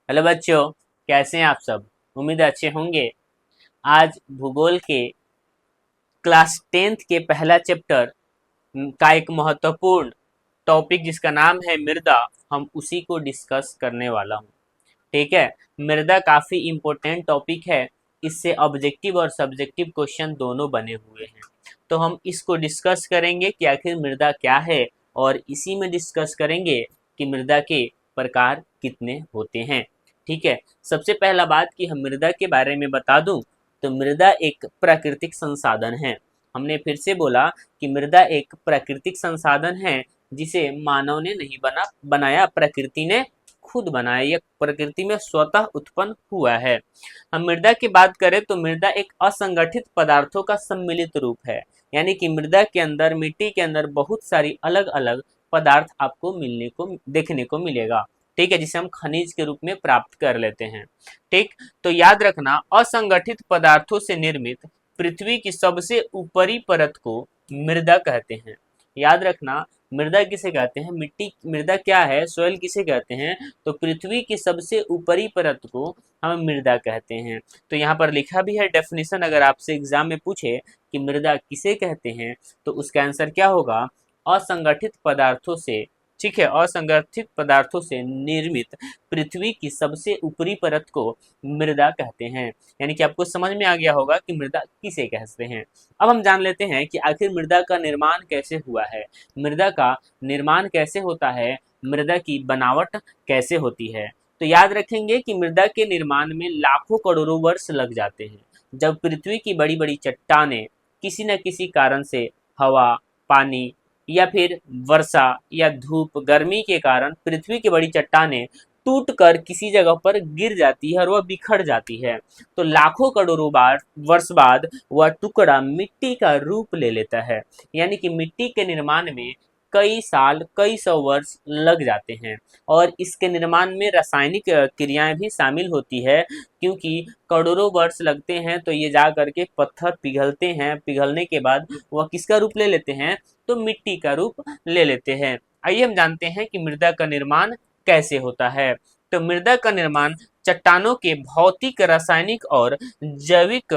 Hello बच्चों, कैसे हैं आप सब। उम्मीद है अच्छे होंगे। आज भूगोल के क्लास 10th के पहला चैप्टर का एक महत्वपूर्ण टॉपिक जिसका नाम है मृदा, हम उसी को डिस्कस करने वाला हूँ। ठीक है। मृदा काफी इम्पोर्टेंट टॉपिक है। इससे ऑब्जेक्टिव और सब्जेक्टिव क्वेश्चन दोनों बने हुए हैं। तो हम इसको डिस्कस करेंगे कि आखिर मृदा क्या है, और इसी में डिस्कस करेंगे कि मृदा के प्रकार कितने होते हैं। ठीक है। सबसे पहला बात कि हम मृदा के बारे में बता दूं, तो मृदा एक प्राकृतिक संसाधन है। हमने फिर से बोला कि मृदा एक प्राकृतिक संसाधन है जिसे मानव ने नहीं बनाया, प्रकृति ने खुद बनाया। यह प्रकृति में स्वतः उत्पन्न हुआ है। हम मृदा की बात करें तो मृदा एक असंगठित पदार्थों का सम्मिलित रूप है। यानी कि मृदा के अंदर, मिट्टी के अंदर बहुत सारी अलग अलग पदार्थ आपको मिलने को देखने को मिलेगा। ठीक है, जिसे हम खनिज के रूप में प्राप्त कर लेते हैं। ठीक। तो याद रखना, असंगठित पदार्थों से निर्मित पृथ्वी की सबसे ऊपरी परत को मृदा कहते हैं। याद रखना, मृदा किसे कहते हैं, मिट्टी, मृदा क्या है, सोयल किसे कहते हैं, तो पृथ्वी की सबसे ऊपरी परत को हम मृदा कहते हैं। तो यहाँ पर लिखा भी है डेफिनेशन, अगर आपसे एग्जाम में पूछे कि मृदा किसे कहते हैं, तो उसका आंसर क्या होगा, असंगठित पदार्थों से, ठीक है, असंगठित पदार्थों से निर्मित पृथ्वी की सबसे ऊपरी परत को मृदा कहते हैं। यानी कि आपको समझ में आ गया होगा कि मृदा किसे कहते हैं। अब हम जान लेते हैं कि आखिर मृदा का निर्माण कैसे हुआ है, मृदा का निर्माण कैसे होता है, मृदा की बनावट कैसे होती है। तो याद रखेंगे कि मृदा के निर्माण में लाखों करोड़ों वर्ष लग जाते हैं। जब पृथ्वी की बड़ी बड़ी चट्टानें किसी न किसी कारण से हवा, पानी या फिर वर्षा या धूप, गर्मी के कारण पृथ्वी की बड़ी चट्टानें टूट कर किसी जगह पर गिर जाती है और वह बिखर जाती है, तो लाखों करोड़ों बार वर्ष बाद वह टुकड़ा मिट्टी का रूप ले लेता है। यानी कि मिट्टी के निर्माण में कई साल, कई सौ वर्ष लग जाते हैं। और इसके निर्माण में रासायनिक क्रियाएं भी शामिल होती है, क्योंकि करोड़ों वर्ष लगते हैं तो ये जा करके पत्थर पिघलते हैं, पिघलने के बाद वह किसका रूप ले लेते हैं, तो मिट्टी का रूप ले लेते हैं। आइए हम जानते हैं कि मृदा का निर्माण कैसे होता है। तो मृदा का निर्माण चट्टानों के भौतिक, रासायनिक और जैविक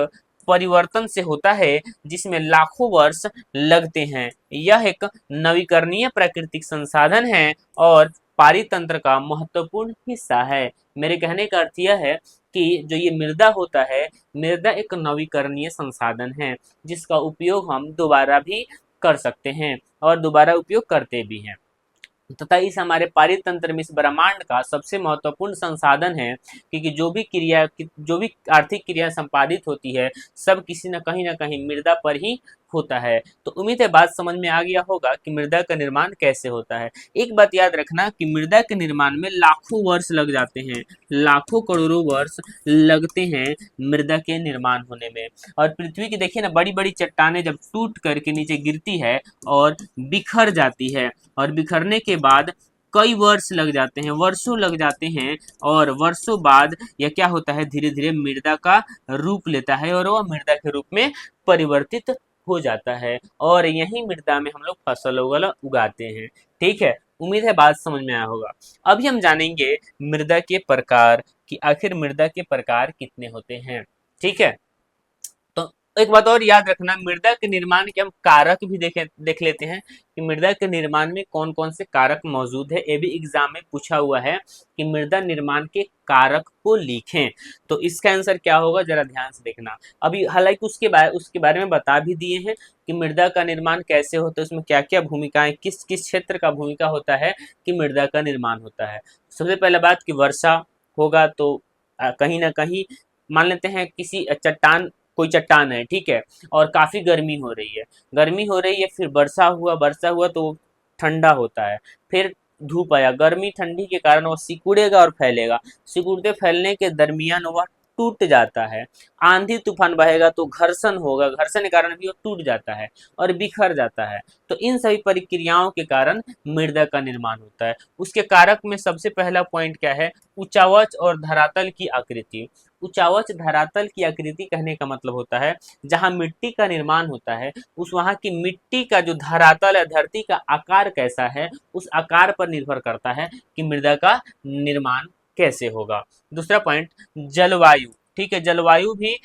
परिवर्तन से होता है, जिसमें लाखों वर्ष लगते हैं। यह एक नवीकरणीय प्राकृतिक संसाधन है और पारितंत्र का महत्वपूर्ण हिस्सा है। मेरे कहने का अर्थ यह है कि जो ये मृदा होता है, मृदा एक नवीकरणीय संसाधन है जिसका उपयोग हम दोबारा भी कर सकते हैं और दोबारा उपयोग करते भी हैं। तथा इस हमारे पारितंत्र में, इस ब्रह्मांड का सबसे महत्वपूर्ण संसाधन है, क्योंकि जो भी आर्थिक क्रिया संपादित होती है, सब किसी न कहीं मृदा पर ही होता है। तो उम्मीद है बात समझ में आ गया होगा कि मृदा का निर्माण कैसे होता है। एक बात याद रखना कि मृदा के निर्माण में लाखों वर्ष लग जाते हैं, लाखों करोड़ों वर्ष लगते हैं मृदा के निर्माण होने में। और पृथ्वी की देखिए ना, बड़ी बड़ी चट्टानें जब टूट करके नीचे गिरती है और बिखर जाती है, और बिखरने के बाद कई वर्ष लग जाते हैं, वर्षों लग जाते हैं, और वर्षों बाद यह क्या होता है, धीरे धीरे मृदा का रूप लेता है और वह मृदा के रूप में परिवर्तित हो जाता है, और यही मृदा में हम लोग फसल वगैरह उगाते हैं। ठीक है, उम्मीद है बात समझ में आया होगा। अभी हम जानेंगे मृदा के प्रकार, कि आखिर मृदा के प्रकार कितने होते हैं। ठीक है। तो एक बात और याद रखना, मृदा के निर्माण के हम कारक भी देख लेते हैं कि मृदा के निर्माण में कौन कौन से कारक मौजूद है। ये भी एग्जाम में पूछा हुआ है कि मृदा निर्माण के कारक को लिखें। तो इसका आंसर क्या होगा, जरा ध्यान से देखना। अभी हालांकि उसके बारे में बता भी दिए हैं कि मृदा का निर्माण कैसे होता है, उसमें क्या क्या भूमिकाएं, किस किस क्षेत्र का भूमिका होता है कि मृदा का निर्माण होता है। सबसे पहले बात कि वर्षा होगा तो कहीं ना कहीं मान लेते हैं किसी चट्टान, कोई चट्टान है, ठीक है, और काफी गर्मी हो रही है, फिर वर्षा हुआ तो ठंडा होता है, फिर धूप आया, गर्मी ठंडी के कारण वो सिकुड़ेगा और फैलेगा, सिकुड़ते फैलने के दरमियान वह टूट जाता है। आंधी तूफान बहेगा तो घर्षण होगा, घर्षण के कारण भी वो टूट जाता है और बिखर जाता है। तो इन सभी प्रक्रियाओं के कारण मृदा का निर्माण होता है। उसके कारक में सबसे पहला पॉइंट क्या है, उचावच और धरातल की आकृति। उचावच धरातल की आकृति कहने का मतलब होता है, जहां मिट्टी का निर्माण होता है, उस वहां की मिट्टी का जो धरातल है, धरती का आकार कैसा है, उस आकार पर निर्भर करता है कि मृदा का निर्माण कैसे होगा। दूसरा पॉइंट, जलवायु। ठीक है, जलवायु भी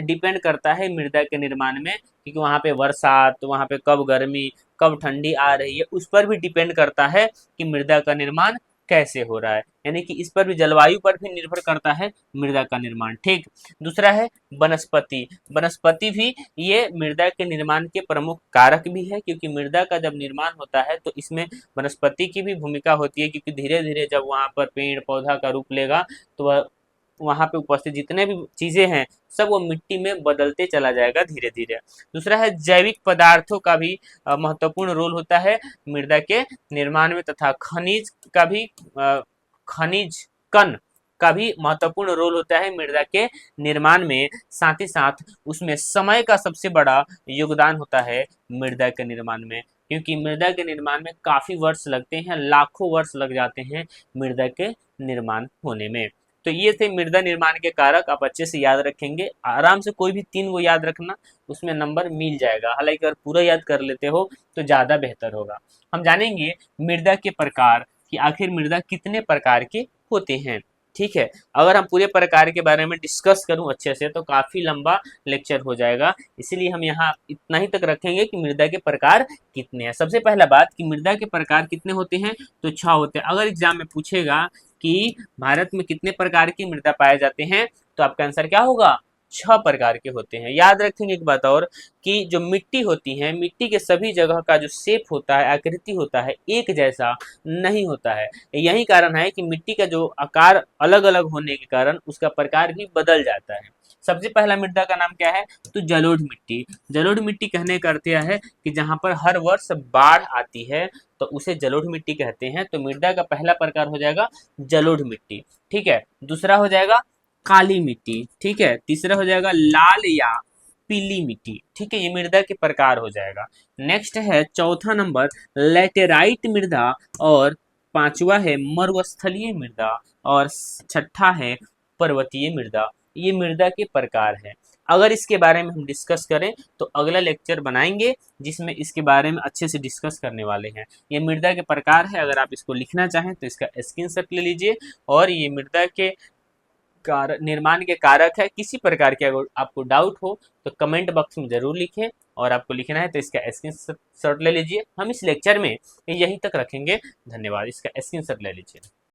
डिपेंड करता है मृदा के निर्माण में, क्योंकि वहाँ पे बरसात, वहाँ पे कब गर्मी कब ठंडी आ रही है, उस पर भी डिपेंड करता है कि मृदा का निर्माण कैसे हो रहा है। यानी कि इस पर भी, जलवायु पर भी निर्भर करता है मृदा का निर्माण। ठीक। दूसरा है वनस्पति। वनस्पति भी ये मृदा के निर्माण के प्रमुख कारक भी है, क्योंकि मृदा का जब निर्माण होता है तो इसमें वनस्पति की भी भूमिका होती है, क्योंकि धीरे धीरे जब वहाँ पर पेड़ पौधा का रूप लेगा तो वह वहाँ पे उपस्थित जितने भी चीजें हैं सब वो मिट्टी में बदलते चला जाएगा धीरे धीरे। दूसरा है जैविक पदार्थों का भी महत्वपूर्ण रोल होता है मृदा के निर्माण में, तथा खनिज का भी खनिज कण का भी महत्वपूर्ण रोल होता है मृदा के निर्माण में। साथ ही साथ उसमें समय का सबसे बड़ा योगदान होता है मृदा के निर्माण में, क्योंकि मृदा के निर्माण में काफी वर्ष लगते हैं, लाखों वर्ष लग जाते हैं मृदा के निर्माण होने में। तो ये थे मृदा निर्माण के कारक, आप अच्छे से याद रखेंगे, आराम से कोई भी 3 को याद रखना, उसमें नंबर मिल जाएगा। हालांकि अगर पूरा याद कर लेते हो तो ज्यादा बेहतर होगा। हम जानेंगे मृदा के प्रकार कि आखिर मृदा कितने प्रकार के होते हैं। ठीक है, अगर हम पूरे प्रकार के बारे में डिस्कस करूं अच्छे से तो काफी लंबा लेक्चर हो जाएगा, इसीलिए हम यहाँ इतना ही तक रखेंगे कि मृदा के प्रकार कितने हैं। सबसे पहला बात कि मृदा के प्रकार कितने होते हैं, तो 6 होते हैं। अगर एग्जाम में पूछेगा कि भारत में कितने प्रकार की मृदा पाए जाते हैं, तो आपका आंसर क्या होगा, 6 प्रकार के होते हैं। याद रखेंगे एक बात और, कि जो मिट्टी होती है, मिट्टी के सभी जगह का जो शेप होता है, आकृति होता है, एक जैसा नहीं होता है। यही कारण है कि मिट्टी का जो आकार अलग अलग होने के कारण उसका प्रकार भी बदल जाता है। सबसे पहला मृदा का नाम क्या है, तो जलोढ़ मिट्टी। जलोढ़ मिट्टी कहने का अर्थ यह है कि जहाँ पर हर वर्ष बाढ़ आती है तो उसे जलोढ़ मिट्टी कहते हैं। तो मृदा का पहला प्रकार हो जाएगा जलोढ़ मिट्टी। ठीक है, दूसरा हो जाएगा काली मिट्टी। ठीक है, तीसरा हो जाएगा लाल या पीली मिट्टी। ठीक है, ये मृदा के प्रकार हो जाएगा। नेक्स्ट है चौथा नंबर लैटेराइट मृदा, और पांचवा है मरुस्थलीय मृदा, और छठा है पर्वतीय मृदा। ये मृदा के प्रकार है। अगर इसके बारे में हम डिस्कस करें तो अगला लेक्चर बनाएंगे जिसमें इसके बारे में अच्छे से डिस्कस करने वाले हैं। ये मृदा के प्रकार है, अगर आप इसको लिखना चाहें तो इसका स्क्रीनशॉट ले लीजिए। और ये मृदा के निर्माण के कारक है। किसी प्रकार के अगर आपको डाउट हो तो कमेंट बॉक्स में जरूर लिखें, और आपको लिखना है तो इसका स्क्रीनशॉट ले लीजिए। हम इस लेक्चर में यहीं तक रखेंगे। धन्यवाद, इसका स्क्रीनशॉट ले लीजिए।